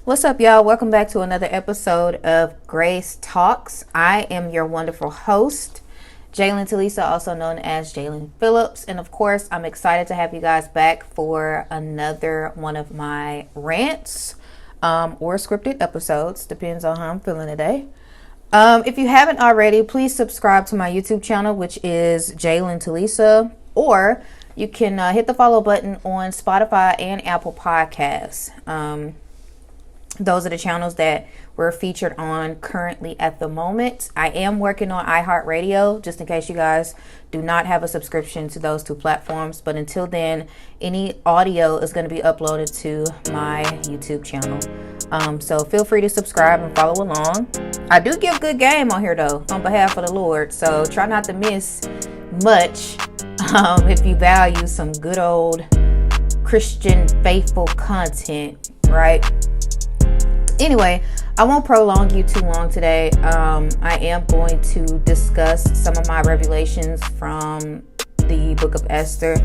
What's up, y'all? Welcome back to another episode of Grace Talks. I am your wonderful host, Jalen Telisa, also known as Jalen Phillips. And of course, I'm excited to have you guys back for another one of my rants or scripted episodes. Depends on how I'm feeling today. If you haven't already, please subscribe to my YouTube channel, which is Jalen Telisa, or you can hit the follow button on Spotify and Apple Podcasts. Those are the channels that we're featured on currently at the moment. I am working on iHeartRadio, just in case you guys do not have a subscription to those two platforms. But until then, any audio is going to be uploaded to my YouTube channel. So feel free to subscribe and follow along. I do give good game on here, though, on behalf of the Lord. So try not to miss much if you value some good old Christian faithful content, right? Anyway, I won't prolong you too long today. I am going to discuss some of my revelations from the book of Esther.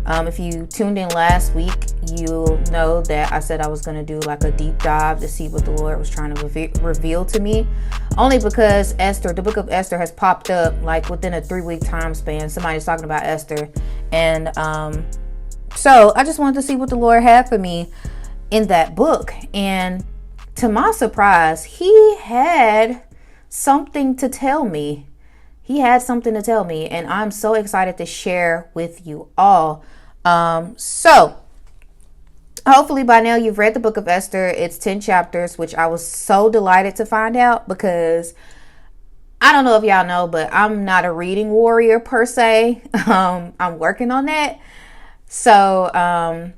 If you tuned in last week, you'll know that I said I was going to do like a deep dive to see what the Lord was trying to reveal to me. Only because the book of Esther has popped up like within a 3-week time span. Somebody's talking about Esther. And so I just wanted to see what the Lord had for me in that book. And to my surprise, he had something to tell me. And I'm so excited to share with you all. So hopefully by now you've read the book of Esther. It's 10 chapters, which I was so delighted to find out, because I don't know if y'all know, but I'm not a reading warrior per se. I'm working on that. So,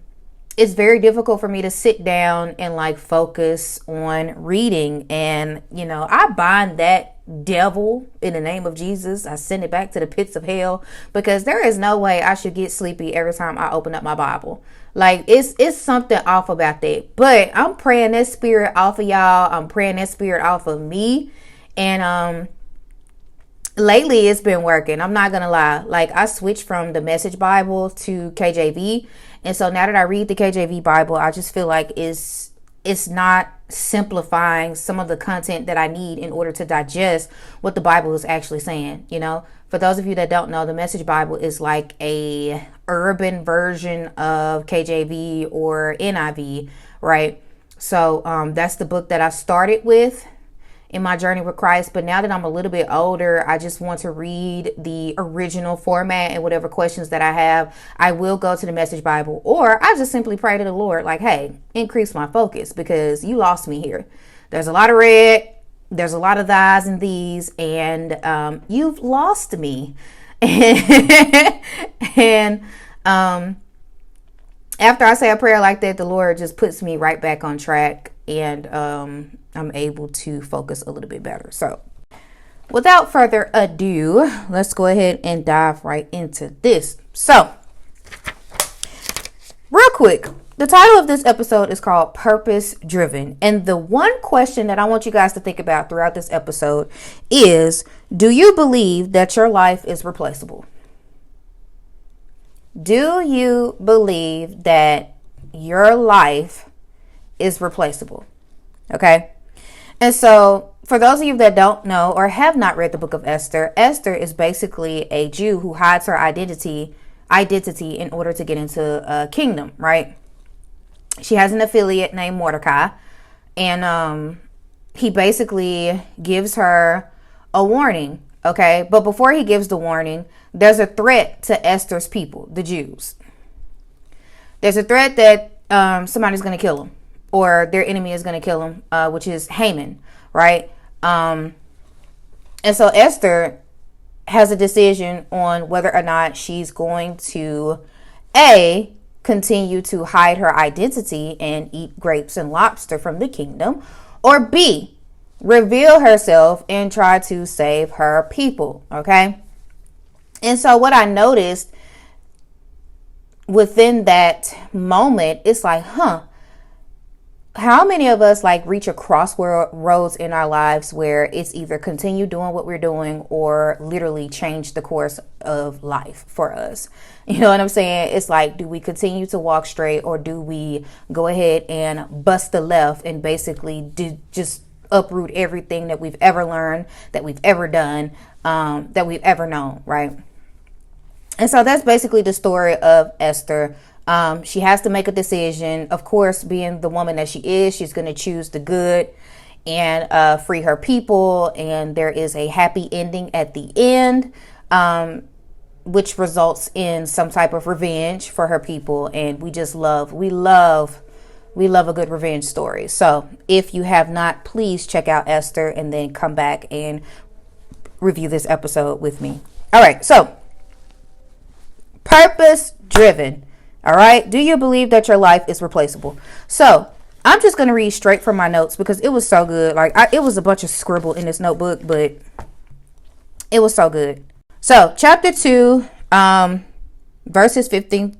it's very difficult for me to sit down and like focus on reading. And, I bind that devil in the name of Jesus. I send it back to the pits of hell, because there is no way I should get sleepy every time I open up my Bible. Like it's something off about that. But I'm praying that spirit off of y'all. I'm praying that spirit off of me. And, lately it's been working. I'm not gonna lie. Like I switched from the Message Bible to KJV. And so now that I read the KJV Bible, I just feel like it's not simplifying some of the content that I need in order to digest what the Bible is actually saying. For those of you that don't know, the Message Bible is like a urban version of KJV or NIV, right? So that's the book that I started with in my journey with Christ. But now that I'm a little bit older, I just want to read the original format, and whatever questions that I have, I will go to the Message Bible, or I just simply pray to the Lord like, hey, increase my focus, because you lost me here. There's a lot of red, there's a lot of thys and these, and you've lost me. And after I say a prayer like that, the Lord just puts me right back on track, and I'm able to focus a little bit better. So without further ado, let's go ahead and dive right into this. So real quick, the title of this episode is called Purpose Driven. And the one question that I want you guys to think about throughout this episode is, do you believe that your life is replaceable? Do you believe that your life is replaceable? Okay. And so for those of you that don't know or have not read the book of Esther, Esther is basically a Jew who hides her identity in order to get into a kingdom, right? She has an affiliate named Mordecai, and he basically gives her a warning, okay? But before he gives the warning, there's a threat to Esther's people, the Jews. There's a threat that somebody's going to kill them, or their enemy is going to kill him, which is Haman, right? And so Esther has a decision on whether or not she's going to, A, continue to hide her identity and eat grapes and lobster from the kingdom, or B, reveal herself and try to save her people, okay? And so what I noticed within that moment, it's like, how many of us like reach a crossroads in our lives where it's either continue doing what we're doing or literally change the course of life for us? You know what I'm saying? It's like, do we continue to walk straight, or do we go ahead and bust the left and basically just uproot everything that we've ever learned, that we've ever done, that we've ever known, right? And so that's basically the story of Esther. She has to make a decision. Of course, being the woman that she is, she's going to choose the good and free her people. And there is a happy ending at the end, which results in some type of revenge for her people. And we love a good revenge story. So if you have not, please check out Esther and then come back and review this episode with me. All right. So purpose driven. All right. Do you believe that your life is replaceable? So I'm just going to read straight from my notes because it was so good. Like it was a bunch of scribble in this notebook, but it was so good. So chapter 2, verses 15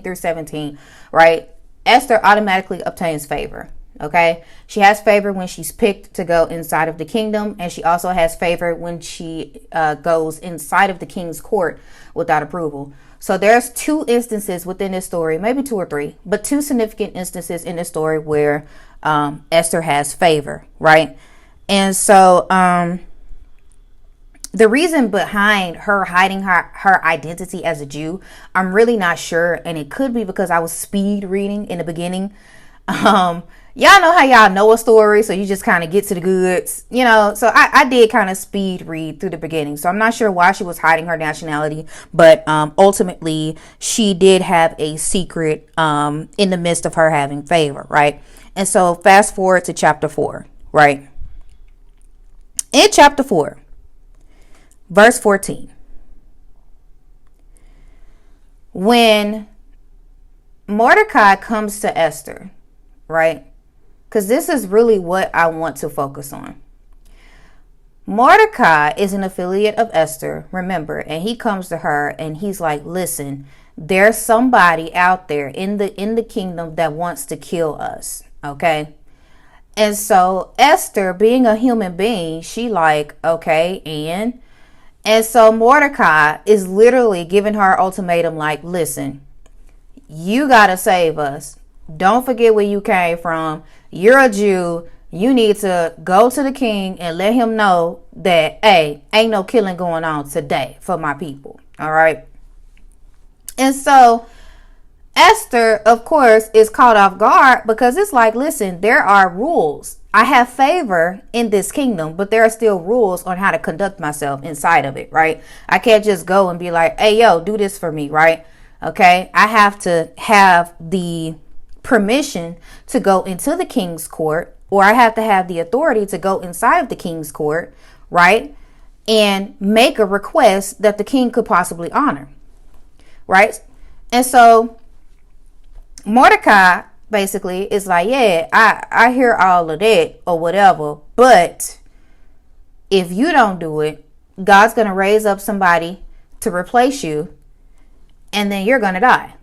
through 17, right? Esther automatically obtains favor. Okay. She has favor when she's picked to go inside of the kingdom. And she also has favor when she goes inside of the king's court without approval. So there's 2 instances within this story, maybe 2 or 3, but 2 significant instances in this story where Esther has favor, right? And so the reason behind her hiding her identity as a Jew, I'm really not sure. And it could be because I was speed reading in the beginning. Y'all know how y'all know a story, so you just kind of get to the goods, you know. So I did kind of speed read through the beginning. So I'm not sure why she was hiding her nationality, but ultimately she did have a secret in the midst of her having favor, right? And so fast forward to chapter 4, right? In chapter 4, verse 14, when Mordecai comes to Esther, right? Because this is really what I want to focus on. Mordecai is an affiliate of Esther, remember, and he comes to her and he's like, listen, there's somebody out there in the kingdom that wants to kill us, okay? And so Esther, being a human being, she like, okay, and so Mordecai is literally giving her ultimatum like, listen, you got to save us. Don't forget where you came from. You're a Jew. You need to go to the king and let him know that, hey, ain't no killing going on today for my people. All right. And so Esther, of course, is caught off guard because it's like, listen, there are rules. I have favor in this kingdom, but there are still rules on how to conduct myself inside of it. Right. I can't just go and be like, hey, yo, do this for me. Right. Okay. I have to have the permission to go into the king's court, or I have to have the authority to go inside of the king's court, right? And make a request that the king could possibly honor, right? And so Mordecai basically is like, yeah, I hear all of that or whatever, but if you don't do it, God's going to raise up somebody to replace you, and then you're going to die.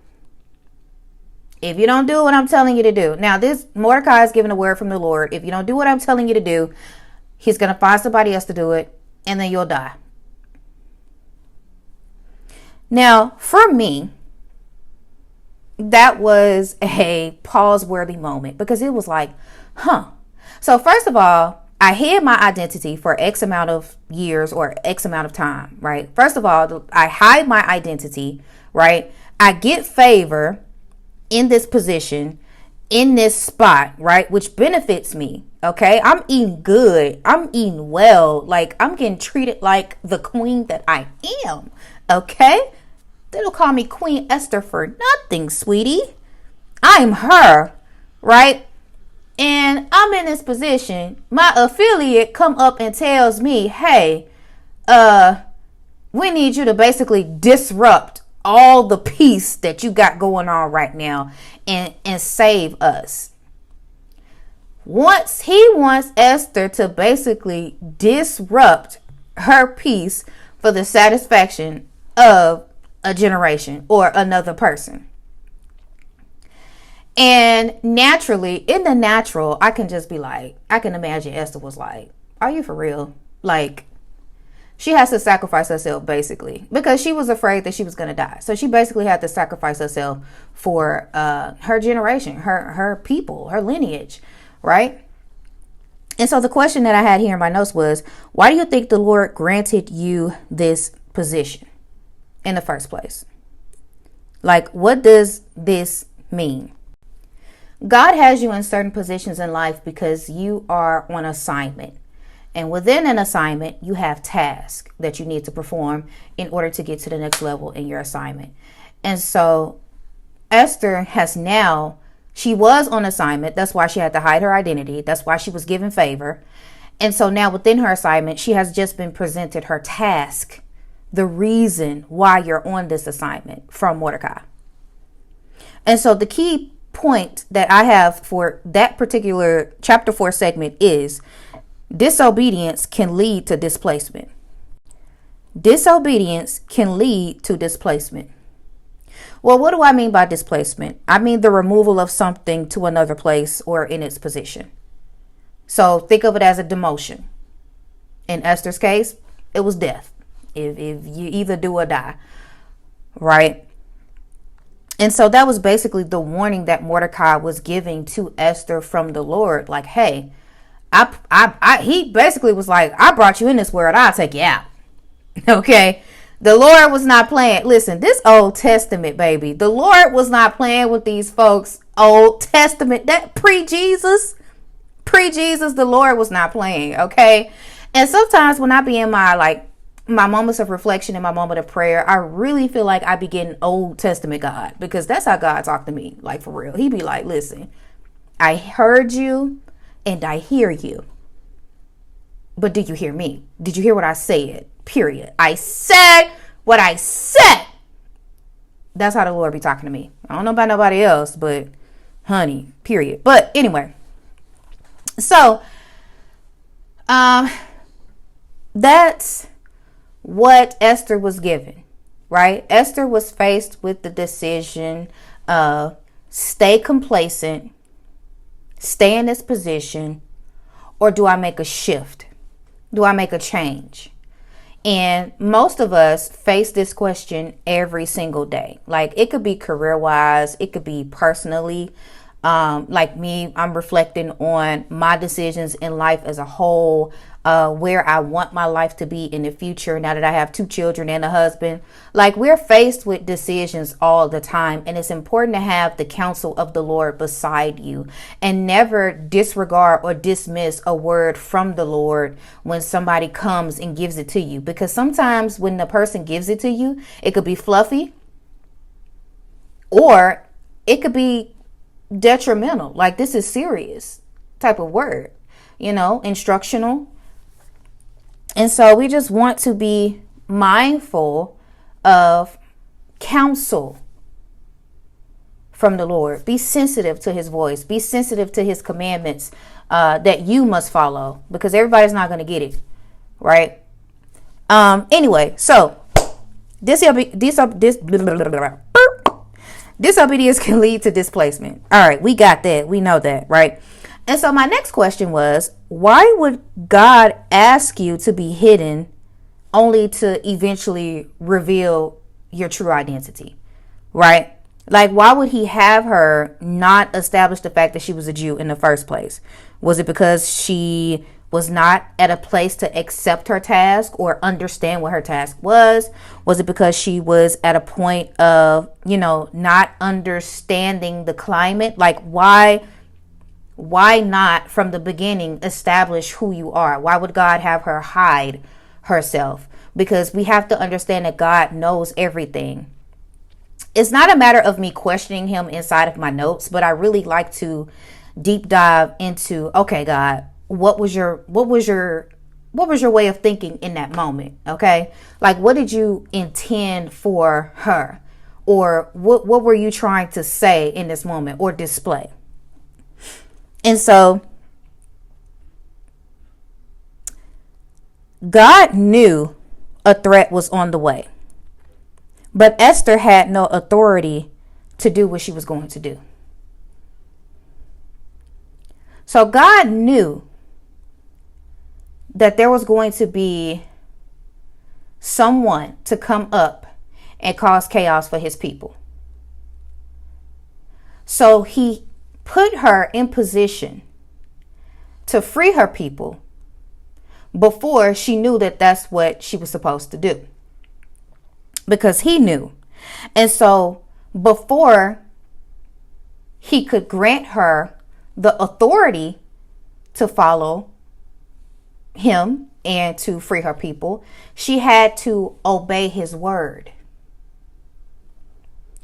If you don't do what I'm telling you to do. Now, this Mordecai is giving a word from the Lord. If you don't do what I'm telling you to do, he's going to find somebody else to do it, and then you'll die. Now, for me, that was a pause-worthy moment because it was like, So first of all, I hid my identity for X amount of years or X amount of time, right? First of all, I hide my identity, right? I get favor in this position, in this spot, right? Which benefits me. Okay. I'm eating good. I'm eating well. Like I'm getting treated like the queen that I am. Okay. They don't call me Queen Esther for nothing, sweetie. I'm her. Right. And I'm in this position. My affiliate come up and tells me, hey, we need you to basically disrupt all the peace that you got going on right now and save us. Once he wants Esther to basically disrupt her peace for the satisfaction of a generation or another person. And naturally, in the natural, I can just be like, I can imagine Esther was like, are you for real? Like, she has to sacrifice herself basically because she was afraid that she was going to die. So she basically had to sacrifice herself for her generation, her people, her lineage, right? And so the question that I had here in my notes was, why do you think the Lord granted you this position in the first place? Like, what does this mean? God has you in certain positions in life because you are on assignment. And within an assignment, you have tasks that you need to perform in order to get to the next level in your assignment. And so Esther has now, she was on assignment. That's why she had to hide her identity. That's why she was given favor. And so now within her assignment, she has just been presented her task, the reason why you're on this assignment from Mordecai. And so the key point that I have for that particular chapter 4 segment is disobedience can lead to displacement. Disobedience can lead to displacement. Well, what do I mean by displacement? I mean the removal of something to another place or in its position. So think of it as a demotion. In Esther's case, it was death. If you either do or die, right? And so that was basically the warning that Mordecai was giving to Esther from the Lord. Like, hey, he basically was like, I brought you in this world. I'll take you out. Okay. The Lord was not playing. Listen, this Old Testament, baby. The Lord was not playing with these folks. Old Testament, that pre-Jesus, the Lord was not playing. Okay. And sometimes when I be in my moments of reflection and my moment of prayer, I really feel like I be getting Old Testament God, because that's how God talked to me. Like, for real. He be like, listen, I heard you and I hear you. But do you hear me? Did you hear what I said? Period. I said what I said. That's how the Lord be talking to me. I don't know about nobody else, but honey, period. But anyway, so that's what Esther was given, right? Esther was faced with the decision of stay complacent, stay in this position, or do I make a shift? Do I make a change? And most of us face this question every single day. Like, it could be career wise, it could be personally. Like me, I'm reflecting on my decisions in life as a whole, where I want my life to be in the future now that I have 2 children and a husband. Like, we're faced with decisions all the time, and it's important to have the counsel of the Lord beside you and never disregard or dismiss a word from the Lord when somebody comes and gives it to you, because sometimes when the person gives it to you, it could be fluffy or it could be detrimental. Like, this is serious type of word, instructional. And so we just want to be mindful of counsel from the Lord. Be sensitive to his voice. Be sensitive to his commandments that you must follow, because everybody's not going to get it, right? Anyway, so disobedience can lead to displacement. All right, we got that. We know that, right? And so my next question was, why would God ask you to be hidden only to eventually reveal your true identity, right? Like, why would he have her not establish the fact that she was a Jew in the first place? Was it because she was not at a place to accept her task or understand what her task was? Was it because she was at a point of, not understanding the climate? Like, why not from the beginning establish who you are? Why would God have her hide herself? Because we have to understand that God knows everything. It's not a matter of me questioning him inside of my notes, but I really like to deep dive into, okay, God, what was your way of thinking in that moment? Okay. Like, what did you intend for her? Or what were you trying to say in this moment or display? And so God knew a threat was on the way, but Esther had no authority to do what she was going to do. So God knew that there was going to be someone to come up and cause chaos for his people. So he put her in position to free her people before she knew that that's what she was supposed to do. Because he knew. And so before he could grant her the authority to follow him and to free her people, she had to obey his word.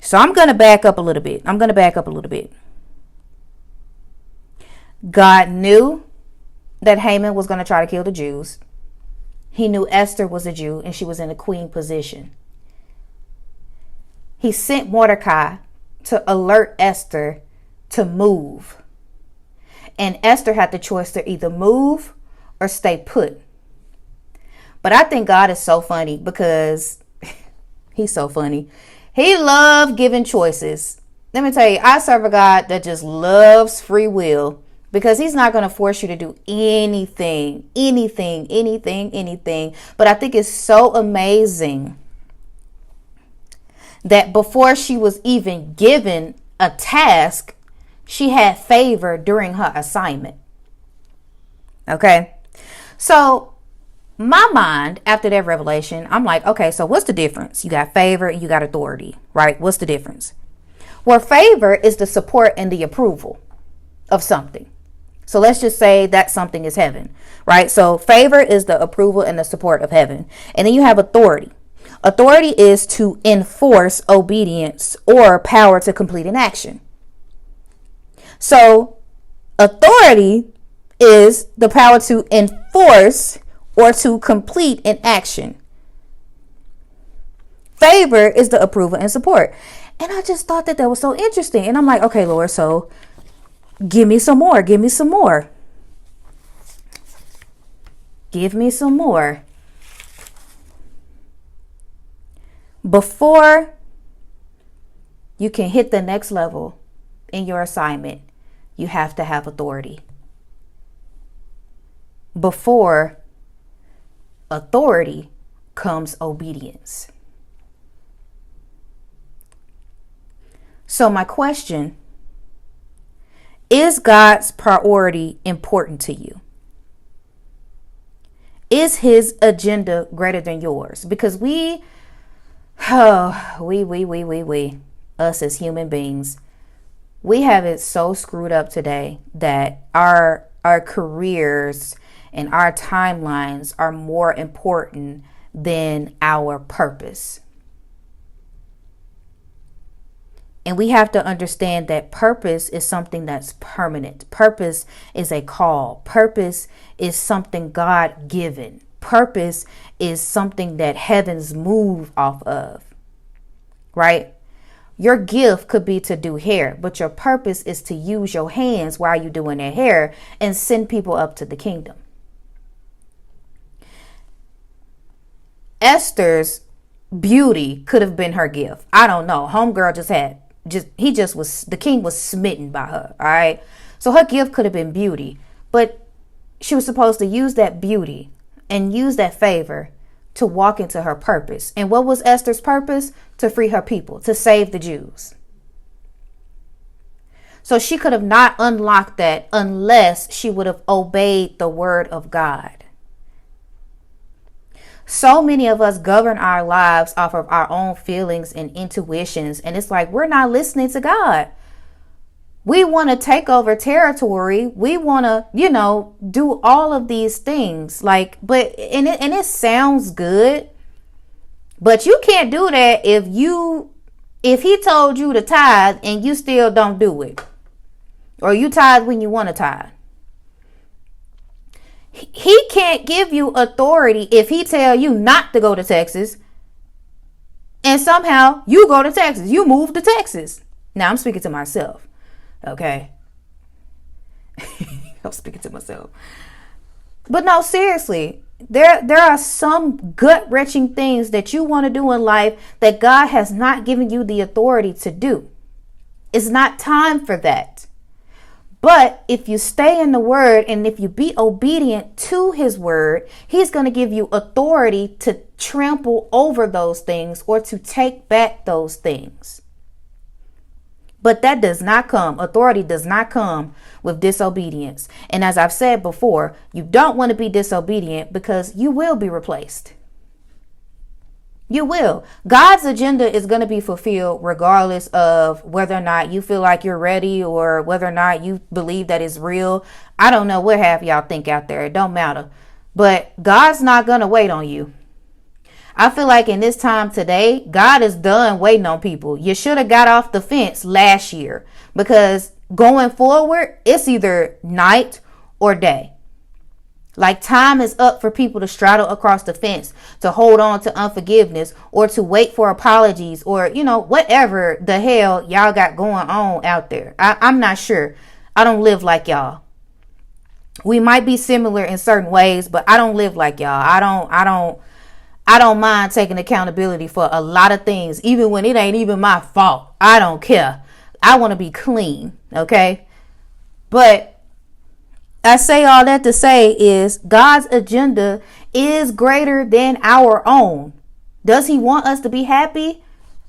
So I'm going to back up a little bit. God knew that Haman was going to try to kill the Jews. He knew Esther was a Jew and she was in a queen position. He sent Mordecai to alert Esther to move. And Esther had the choice to either move or stay put. But I think God is so funny because he's so funny. He loves giving choices. Let me tell you, I serve a God that just loves free will, because he's not going to force you to do anything. But I think it's so amazing that before she was even given a task, she had favor during her assignment. Okay. So my mind, after that revelation, I'm like, okay, so what's the difference? You got favor and you got authority, right? What's the difference? Well, favor is the support and the approval of something. So let's just say that something is heaven, right? So favor is the approval and the support of heaven. And then you have authority. Authority is to enforce obedience or power to complete an action. So authority is the power to enforce or to complete an action. Favor is the approval and support. And I just thought that was so interesting. And I'm like, okay, Lord, so give me some more. Give me some more. Give me some more. Before you can hit the next level in your assignment, you have to have authority. Before authority comes obedience. So my question, is God's priority important to you? Is his agenda greater than yours? Because we, us as human beings, we have it so screwed up today that our careers and our timelines are more important than our purpose. And we have to understand that purpose is something that's permanent. Purpose is a call. Purpose is something God given. Purpose is something that heavens move off of, right? Your gift could be to do hair, but your purpose is to use your hands while you're doing their hair and send people up to the kingdom. Esther's beauty could have been her gift. I don't know. Homegirl the king was smitten by her. All right. So her gift could have been beauty, but she was supposed to use that beauty and use that favor to walk into her purpose. And what was Esther's purpose? To free her people, to save the Jews. So she could have not unlocked that unless she would have obeyed the word of God. So many of us govern our lives off of our own feelings and intuitions. And it's like, we're not listening to God. We want to take over territory. We want to, do all of these things. And it sounds good, but you can't do that if he told you to tithe and you still don't do it, or you tithe when you want to tithe. He can't give you authority if he tell you not to go to Texas and somehow you go to Texas. You move to Texas. Now I'm speaking to myself. Okay. I'm speaking to myself. But no, seriously, there are some gut-wrenching things that you want to do in life that God has not given you the authority to do. It's not time for that. But if you stay in the word and if you be obedient to his word, he's going to give you authority to trample over those things or to take back those things. But that does not come. Authority does not come with disobedience. And as I've said before, you don't want to be disobedient because you will be replaced. You will. God's agenda is going to be fulfilled regardless of whether or not you feel like you're ready or whether or not you believe that it's real. I don't know what half y'all think out there. It don't matter. But God's not going to wait on you. I feel like in this time today, God is done waiting on people. You should have got off the fence last year because going forward, it's either night or day. Like time is up for people to straddle across the fence, to hold on to unforgiveness or to wait for apologies or, whatever the hell y'all got going on out there. I'm not sure. I don't live like y'all. We might be similar in certain ways, but I don't live like y'all. I don't mind taking accountability for a lot of things, even when it ain't even my fault. I don't care. I want to be clean. Okay. But I say all that to say is God's agenda is greater than our own. Does he want us to be happy?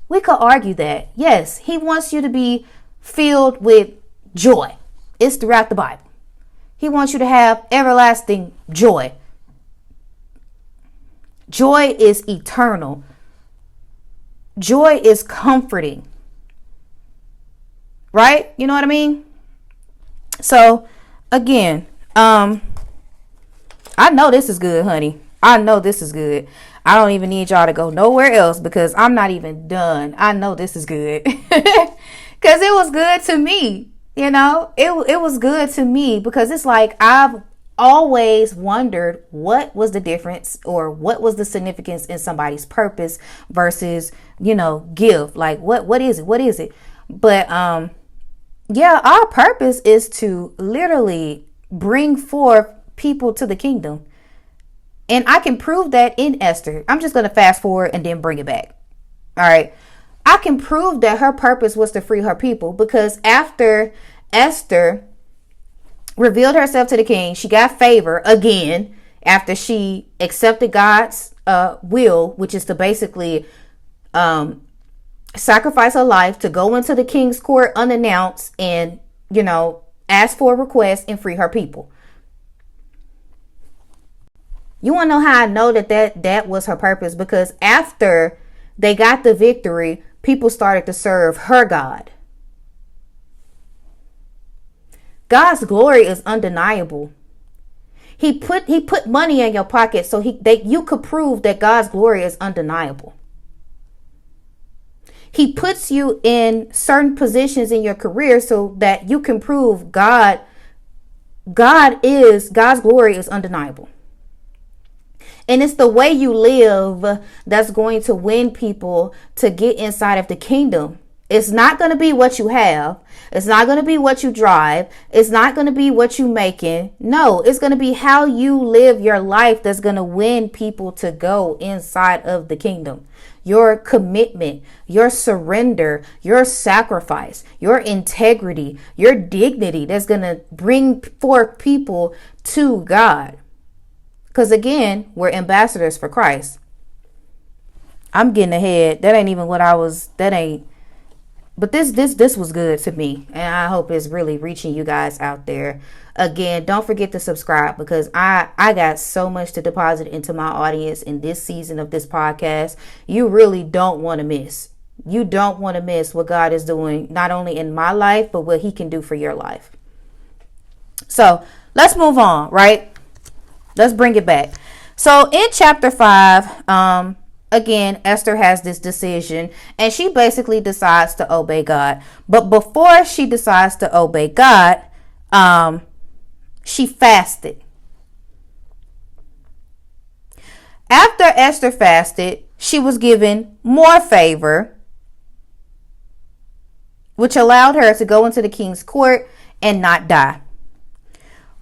We could argue that. Yes, he wants you to be filled with joy. It's throughout the Bible. He wants you to have everlasting joy. Joy is eternal. Joy is comforting. Right? You know what I mean? So, again, I know this is good, honey. I know this is good. I don't even need y'all to go nowhere else because I'm not even done. I know this is good because it was good to me. It was good to me because it's like I've always wondered what was the difference or what was the significance in somebody's purpose versus, give. Like what is it? What is it? But yeah, our purpose is to literally bring forth people to the kingdom. And I can prove that in Esther. I'm just going to fast forward and then bring it back. All right. I can prove that her purpose was to free her people because after Esther revealed herself to the king, she got favor again after she accepted God's will, which is to basically sacrifice her life to go into the king's court unannounced and, ask for a request and free her people. You want to know how I know that was her purpose? Because after they got the victory, people started to serve her God. God's glory is undeniable. He put money in your pocket so you could prove that God's glory is undeniable. He puts you in certain positions in your career so that you can prove God's glory is undeniable. And it's the way you live that's going to win people to get inside of the kingdom. It's not going to be what you have. It's not going to be what you drive. It's not going to be what you making. No, it's going to be how you live your life that's going to win people to go inside of the kingdom. Your commitment, your surrender, your sacrifice, your integrity, your dignity that's going to bring forth people to God. Because again, we're ambassadors for Christ. I'm getting ahead. That ain't even what I was. But this was good to me. And I hope it's really reaching you guys out there. Again, don't forget to subscribe because I got so much to deposit into my audience in this season of this podcast. You really don't want to miss. You don't want to miss what God is doing, not only in my life, but what he can do for your life. So let's move on, right? Let's bring it back. So in chapter 5, again, Esther has this decision and she basically decides to obey God. But before she decides to obey God, she fasted. After Esther fasted, she was given more favor, which allowed her to go into the king's court and not die.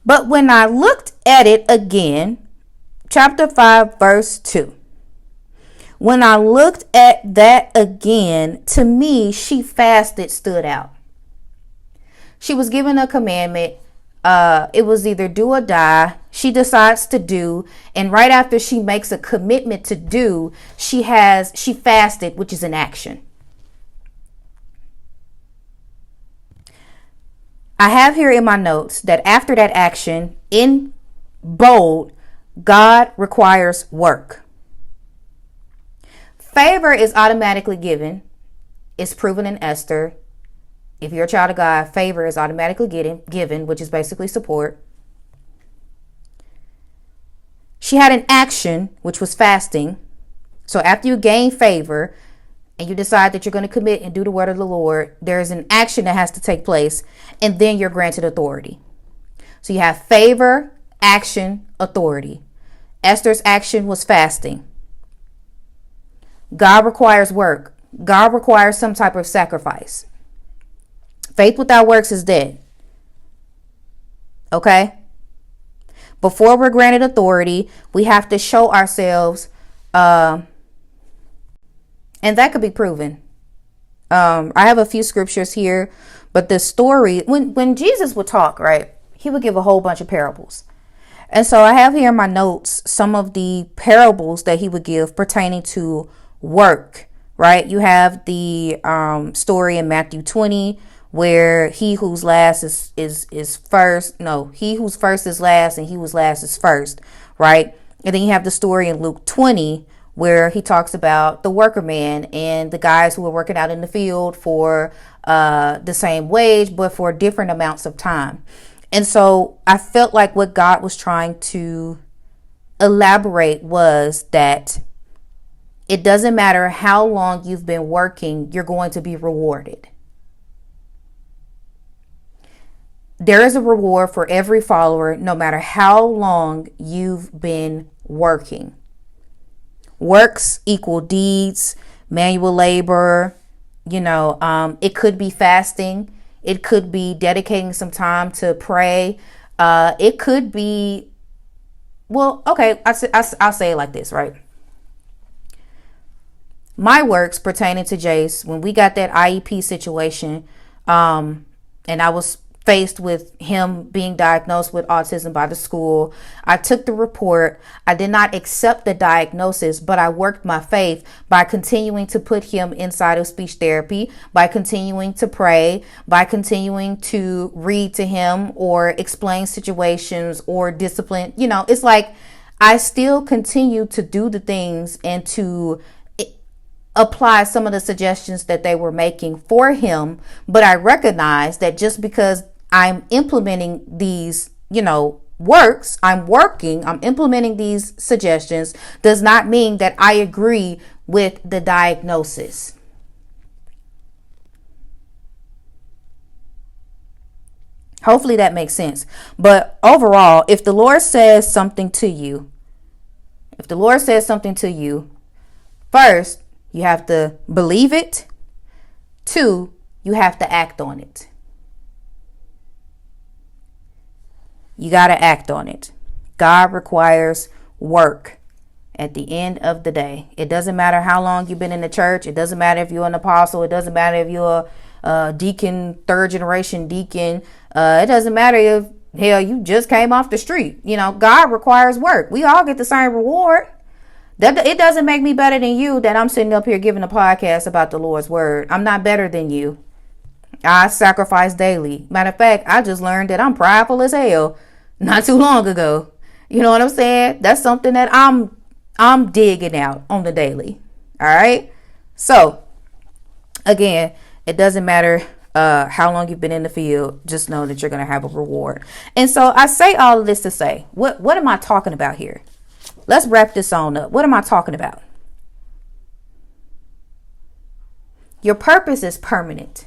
But when I looked at it again, chapter 5, verse 2, when I looked at that again, to me, she fasted stood out. She was given a commandment. It was either do or die. She decides to do, and right after she makes a commitment to do, she fasted, which is an action. I have here in my notes that after that action, in bold, God requires work. Favor is automatically given. It's proven in Esther. If you're a child of God, favor is automatically given, which is basically support. She had an action, which was fasting. So after you gain favor and you decide that you're going to commit and do the word of the Lord, there is an action that has to take place, and then you're granted authority. So you have favor, action, authority. Esther's action was fasting. God requires work. God requires some type of sacrifice. Faith without works is dead. Okay? Before we're granted authority, we have to show ourselves, and that could be proven. I have a few scriptures here, but the story, when Jesus would talk, right, he would give a whole bunch of parables. And so I have here in my notes some of the parables that he would give pertaining to work, right? You have the story in Matthew 20 where he who's last is first. No, he who's first is last, and he who's last is first, right? And then you have the story in Luke 20 where he talks about the worker man and the guys who are working out in the field for the same wage, but for different amounts of time. And so I felt like what God was trying to elaborate was that it doesn't matter how long you've been working, you're going to be rewarded. There is a reward for every follower, no matter how long you've been working. Works equal deeds, manual labor. It could be fasting. It could be dedicating some time to pray. It could be, well, okay, I'll say it like this, right? My works pertaining to Jace, when we got that IEP situation, and I was faced with him being diagnosed with autism by the school, I took the report. I did not accept the diagnosis, but I worked my faith by continuing to put him inside of speech therapy, by continuing to pray, by continuing to read to him or explain situations or discipline. It's like I still continue to do the things and to apply some of the suggestions that they were making for him. But I recognize that just because I'm implementing these, works, I'm implementing these suggestions, does not mean that I agree with the diagnosis. Hopefully that makes sense. But overall, if the Lord says something to you, first, you have to believe it. 2, you have to act on it. You got to act on it. God requires work at the end of the day. It doesn't matter how long you've been in the church. It doesn't matter if you're an apostle. It doesn't matter if you're a deacon, third generation deacon. It doesn't matter if, hell, you just came off the street. God requires work. We all get the same reward. It doesn't make me better than you that I'm sitting up here giving a podcast about the Lord's word. I'm not better than you. I sacrifice daily. Matter of fact, I just learned that I'm prideful as hell not too long ago. You know what I'm saying? That's something that I'm digging out on the daily. All right. So again, it doesn't matter how long you've been in the field. Just know that you're going to have a reward. And so I say all of this to say, what am I talking about here? Let's wrap this on up. What am I talking about? Your purpose is permanent.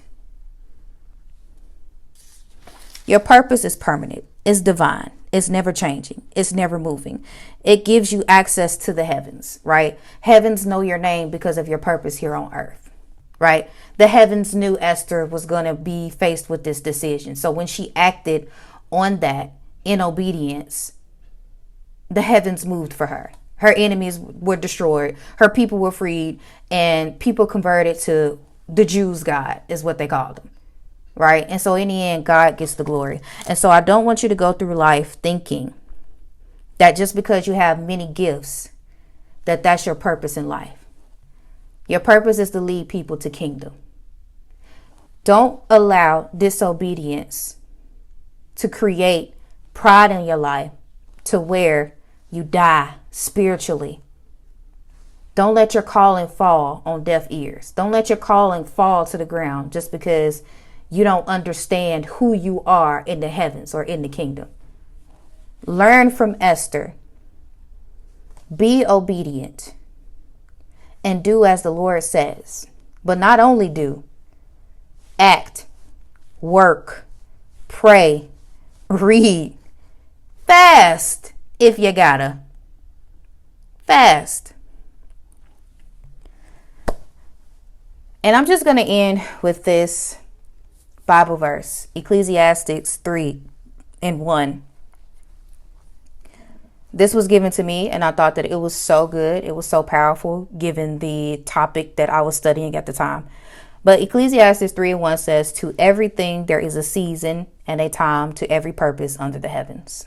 Your purpose is permanent. It's divine. It's never changing. It's never moving. It gives you access to the heavens, right? Heavens know your name because of your purpose here on earth, right? The heavens knew Esther was going to be faced with this decision. So when she acted on that in obedience, the heavens moved for her. Her enemies were destroyed. Her people were freed, and people converted to the Jews' God is what they called them. right? And so in the end, God gets the glory. And so I don't want you to go through life thinking that just because you have many gifts, that that's your purpose in life. Your purpose is to lead people to kingdom. Don't allow disobedience to create pride in your life to where you die spiritually. Don't let your calling fall on deaf ears. Don't let your calling fall to the ground just because you don't understand who you are in the heavens or in the kingdom. Learn from Esther. Be obedient and do as the Lord says. But not only do, act, work, pray, read, fast if you gotta. Fast. And I'm just going to end with this Bible verse, Ecclesiastes 3:1. This was given to me, and I thought that it was so good. It was so powerful, given the topic that I was studying at the time. But Ecclesiastes 3:1 says, "To everything there is a season and a time to every purpose under the heavens."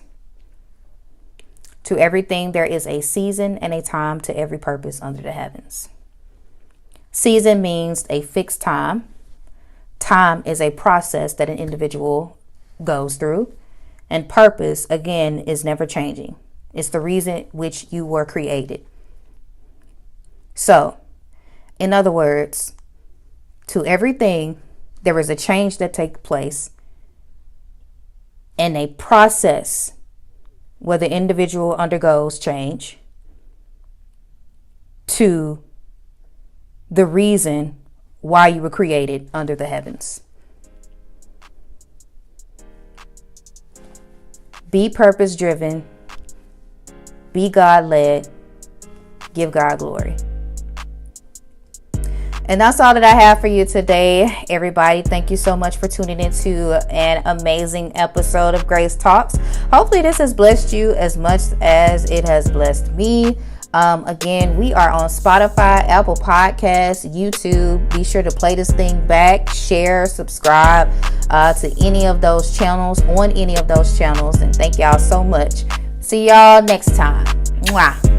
To everything there is a season and a time to every purpose under the heavens. Season means a fixed time. Time is a process that an individual goes through. And purpose, again, is never changing. It's the reason which you were created. So, in other words, to everything, there is a change that takes place and a process where the individual undergoes change to the reason why you were created under the heavens. Be purpose driven. Be God led. Give God glory. And that's all that I have for you today, everybody. Thank you so much for tuning into an amazing episode of Grace Talks. Hopefully this has blessed you as much as it has blessed me. Again, we are on Spotify, Apple Podcasts, YouTube. Be sure to play this thing back, share, subscribe to any of those channels, on any of those channels. And thank y'all so much. See y'all next time. Mwah.